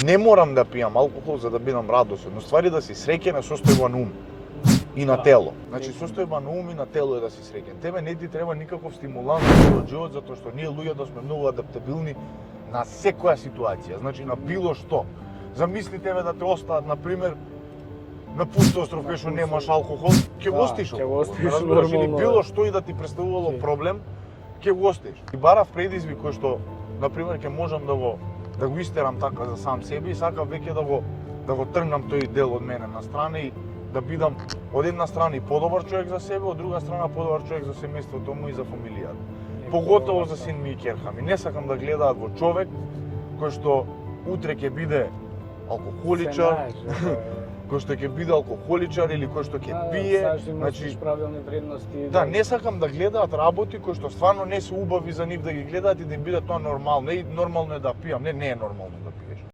Не морам да пијам алкохол за да бидам радосен, но ствари да си среќен е состојба на ум и на тело. Значи состојба на ум и на тело е да си среќен. Тебе не ти треба никаков стимуланс во живот затоа што ние луѓето сме многу адаптабилни на секоја ситуација, значи на било што. Замисли тебе да те остават на пример на пуст остров кај што немаш алкохол, ќе го остиш. Ќе го остиш Разбираш, или нормално. било што и да ти представувало проблем, ќе го остиш. И барав предизвик кој што на пример ќе можам да го истерам така за сам себе и сакам веќе да го тргнам тој дел од мене на страна и да бидам од една страна и подобар човек за себе, од друга страна подобар човек за семејството му и за фамилијата. Поготово за син ми и ќерка ми. Не сакам да гледаат во човек кој што утре ќе биде алкохоличар, кој што ќе биде алкохоличар или кој што ќе пие, значи правилни вредности. Да, не сакам да гледаат работи кои што стварно не се убави за нив да ги гледаат и да им биде тоа нормално. Не, нормално е да пијам, не е нормално да пиеш.